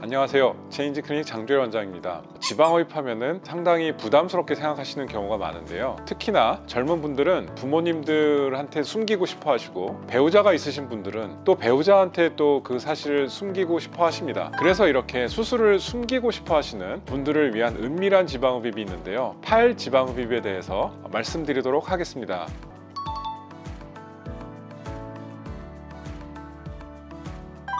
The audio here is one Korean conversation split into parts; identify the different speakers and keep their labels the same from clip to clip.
Speaker 1: 안녕하세요. 체인지클리닉 장조혜 원장입니다. 지방 흡입하면은 상당히 부담스럽게 생각하시는 경우가 많은데요. 특히나 젊은 분들은 부모님들한테 숨기고 싶어 하시고, 배우자가 있으신 분들은 또 배우자한테 또 그 사실을 숨기고 싶어 하십니다. 그래서 이렇게 수술을 숨기고 싶어 하시는 분들을 위한 은밀한 지방 흡입이 있는데요. 팔 지방 흡입에 대해서 말씀드리도록 하겠습니다.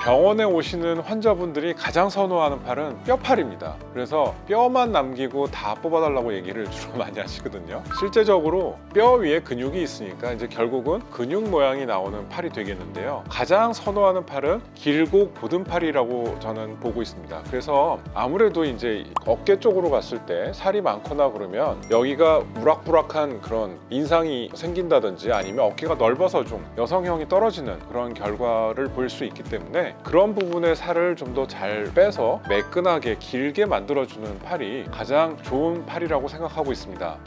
Speaker 1: 병원에 오시는 환자분들이 가장 선호하는 팔은 뼈팔입니다. 그래서 뼈만 남기고 다 뽑아달라고 얘기를 주로 많이 하시거든요. 실제적으로 뼈 위에 근육이 있으니까 이제 결국은 근육 모양이 나오는 팔이 되겠는데요. 가장 선호하는 팔은 길고 곧은 팔이라고 저는 보고 있습니다. 그래서 아무래도 이제 어깨 쪽으로 갔을 때 살이 많거나 그러면 여기가 우락부락한 그런 인상이 생긴다든지 아니면 어깨가 넓어서 좀 여성형이 떨어지는 그런 결과를 볼 수 있기 때문에 그런 부분의 살을 좀 더 잘 빼서 매끈하게 길게 만들어주는 팔이 가장 좋은 팔이라고 생각하고 있습니다.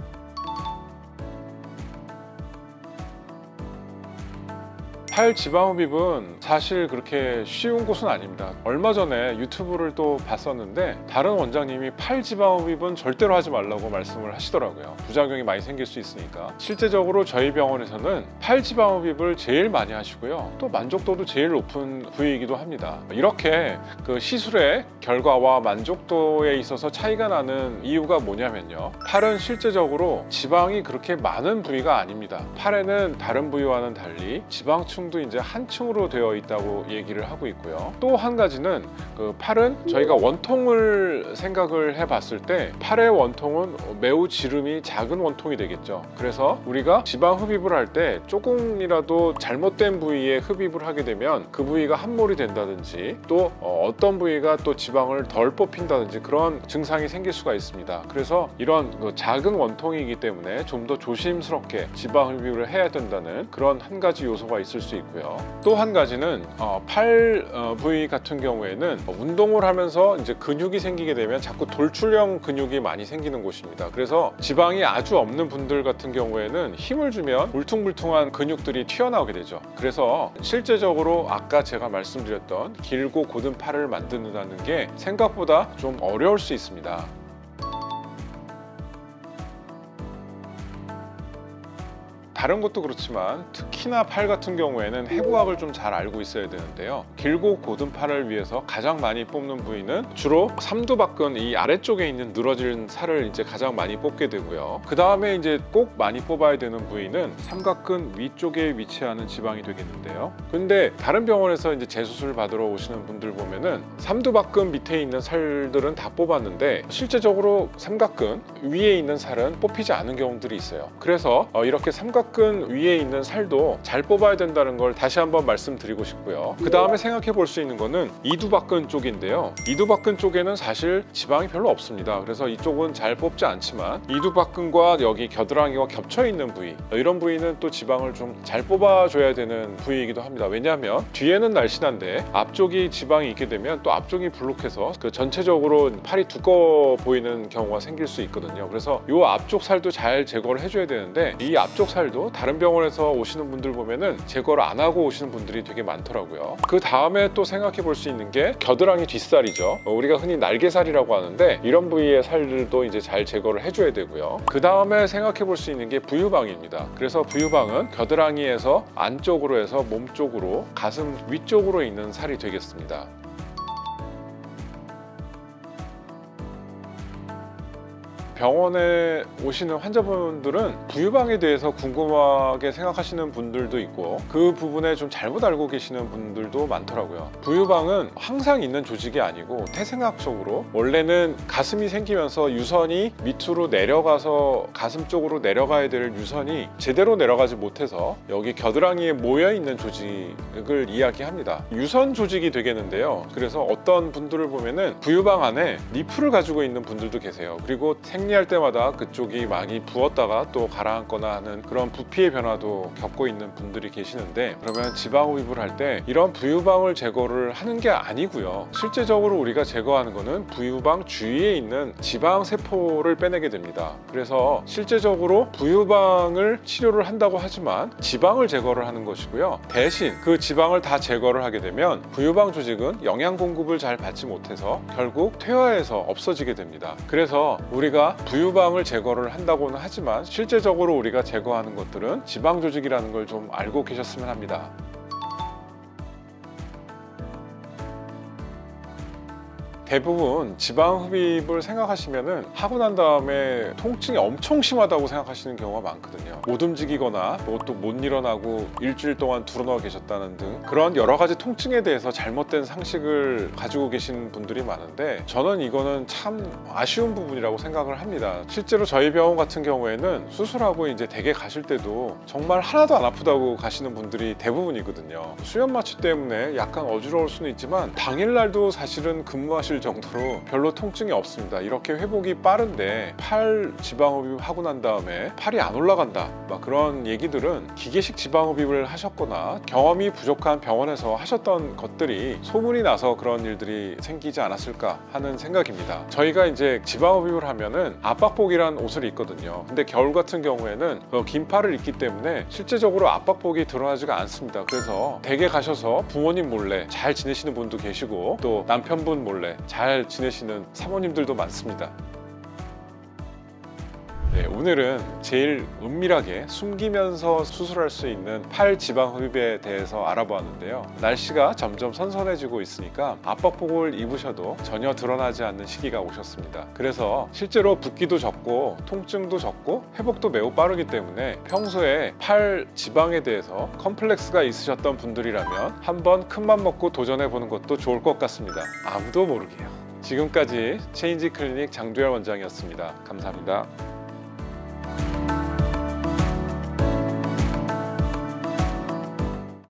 Speaker 1: 팔 지방 흡입은 사실 그렇게 쉬운 곳은 아닙니다. 얼마 전에 유튜브를 또 봤었는데 다른 원장님이 팔 지방 흡입은 절대로 하지 말라고 말씀을 하시더라고요. 부작용이 많이 생길 수 있으니까. 실제적으로 저희 병원에서는 팔 지방 흡입을 제일 많이 하시고요, 또 만족도도 제일 높은 부위이기도 합니다. 이렇게 그 시술의 결과와 만족도에 있어서 차이가 나는 이유가 뭐냐면요, 팔은 실제적으로 지방이 그렇게 많은 부위가 아닙니다. 팔에는 다른 부위와는 달리 지방층 도 이제 한 층으로 되어 있다고 얘기를 하고 있고요. 또 한 가지는 그 팔은 저희가 원통을 생각을 해봤을 때 팔의 원통은 매우 지름이 작은 원통이 되겠죠. 그래서 우리가 지방 흡입을 할 때 조금이라도 잘못된 부위에 흡입을 하게 되면 그 부위가 함몰이 된다든지 또 어떤 부위가 또 지방을 덜 뽑힌다든지 그런 증상이 생길 수가 있습니다. 그래서 이런 작은 원통이기 때문에 좀 더 조심스럽게 지방 흡입을 해야 된다는 그런 한 가지 요소가 있을 수 있고요. 또 한 가지는 팔 부위 같은 경우에는 운동을 하면서 이제 근육이 생기게 되면 자꾸 돌출형 근육이 많이 생기는 곳입니다. 그래서 지방이 아주 없는 분들 같은 경우에는 힘을 주면 울퉁불퉁한 근육들이 튀어나오게 되죠. 그래서 실제적으로 아까 제가 말씀드렸던 길고 곧은 팔을 만든다는 게 생각보다 좀 어려울 수 있습니다. 다른 것도 그렇지만 특히나 팔 같은 경우에는 해부학을 좀 잘 알고 있어야 되는데요. 길고 곧은 팔을 위해서 가장 많이 뽑는 부위는 주로 삼두박근 이 아래쪽에 있는 늘어진 살을 이제 가장 많이 뽑게 되고요. 그 다음에 이제 꼭 많이 뽑아야 되는 부위는 삼각근 위쪽에 위치하는 지방이 되겠는데요. 근데 다른 병원에서 이제 재수술 받으러 오시는 분들 보면은 삼두박근 밑에 있는 살들은 다 뽑았는데 실제적으로 삼각근 위에 있는 살은 뽑히지 않은 경우들이 있어요. 그래서 이렇게 삼각근 위에 있는 살도 잘 뽑아야 된다는 걸 다시 한번 말씀드리고 싶고요. 그 다음에 생각해 볼 수 있는 거는 이두박근 쪽인데요. 이두박근 쪽에는 사실 지방이 별로 없습니다. 그래서 이쪽은 잘 뽑지 않지만 이두박근과 여기 겨드랑이와 겹쳐 있는 부위, 이런 부위는 또 지방을 좀 잘 뽑아줘야 되는 부위이기도 합니다. 왜냐하면 뒤에는 날씬한데 앞쪽이 지방이 있게 되면 또 앞쪽이 불룩해서 그 전체적으로 팔이 두꺼워 보이는 경우가 생길 수 있거든요. 그래서 이 앞쪽 살도 잘 제거를 해줘야 되는데 이 앞쪽 살도 다른 병원에서 오시는 분들 보면은 제거를 안 하고 오시는 분들이 되게 많더라고요. 그 다음에 또 생각해 볼 수 있는 게 겨드랑이 뒷살이죠. 우리가 흔히 날개살이라고 하는데 이런 부위의 살들도 이제 잘 제거를 해줘야 되고요. 그 다음에 생각해 볼 수 있는 게 부유방입니다. 그래서 부유방은 겨드랑이에서 안쪽으로 해서 몸 쪽으로 가슴 위쪽으로 있는 살이 되겠습니다. 병원에 오시는 환자분들은 부유방에 대해서 궁금하게 생각하시는 분들도 있고 그 부분에 좀 잘못 알고 계시는 분들도 많더라고요. 부유방은 항상 있는 조직이 아니고 태생학적으로 원래는 가슴이 생기면서 유선이 밑으로 내려가서 가슴 쪽으로 내려가야 될 유선이 제대로 내려가지 못해서 여기 겨드랑이에 모여 있는 조직을 이야기합니다. 유선 조직이 되겠는데요. 그래서 어떤 분들을 보면은 부유방 안에 니프를 가지고 있는 분들도 계세요. 그리고 생리할 때마다 그쪽이 많이 부었다가 또 가라앉거나 하는 그런 부피의 변화도 겪고 있는 분들이 계시는데, 그러면 지방 흡입을 할 때 이런 부유방을 제거를 하는 게 아니고요. 실제적으로 우리가 제거하는 거는 부유방 주위에 있는 지방 세포를 빼내게 됩니다. 그래서 실제적으로 부유방을 치료를 한다고 하지만 지방을 제거를 하는 것이고요. 대신 그 지방을 다 제거를 하게 되면 부유방 조직은 영양 공급을 잘 받지 못해서 결국 퇴화해서 없어지게 됩니다. 그래서 우리가 부유방을 제거를 한다고는 하지만 실제적으로 우리가 제거하는 것들은 지방 조직이라는 걸 좀 알고 계셨으면 합니다. 대부분 지방 흡입을 생각하시면은 하고 난 다음에 통증이 엄청 심하다고 생각하시는 경우가 많거든요. 못 움직이거나 또 못 일어나고 일주일 동안 드러누워 계셨다는 등 그런 여러 가지 통증에 대해서 잘못된 상식을 가지고 계신 분들이 많은데, 저는 이거는 참 아쉬운 부분이라고 생각을 합니다. 실제로 저희 병원 같은 경우에는 수술하고 이제 댁에 가실 때도 정말 하나도 안 아프다고 가시는 분들이 대부분이거든요. 수면 마취 때문에 약간 어지러울 수는 있지만 당일날도 사실은 근무하실 정도로 별로 통증이 없습니다. 이렇게 회복이 빠른데 팔 지방 흡입하고 난 다음에 팔이 안 올라간다, 막 그런 얘기들은 기계식 지방 흡입을 하셨거나 경험이 부족한 병원에서 하셨던 것들이 소문이 나서 그런 일들이 생기지 않았을까 하는 생각입니다. 저희가 이제 지방 흡입을 하면은 압박복이라는 옷을 입거든요. 근데 겨울 같은 경우에는 긴 팔을 입기 때문에 실제적으로 압박복이 드러나지가 않습니다. 그래서 댁에 가셔서 부모님 몰래 잘 지내시는 분도 계시고 또 남편분 몰래 잘 지내시는 사모님들도 많습니다. 네, 오늘은 제일 은밀하게 숨기면서 수술할 수 있는 팔 지방 흡입에 대해서 알아보았는데요. 날씨가 점점 선선해지고 있으니까 압박복을 입으셔도 전혀 드러나지 않는 시기가 오셨습니다. 그래서 실제로 붓기도 적고 통증도 적고 회복도 매우 빠르기 때문에 평소에 팔 지방에 대해서 컴플렉스가 있으셨던 분들이라면 한번 큰맘 먹고 도전해 보는 것도 좋을 것 같습니다. 아무도 모르게요. 지금까지 체인지 클리닉 장두열 원장이었습니다. 감사합니다.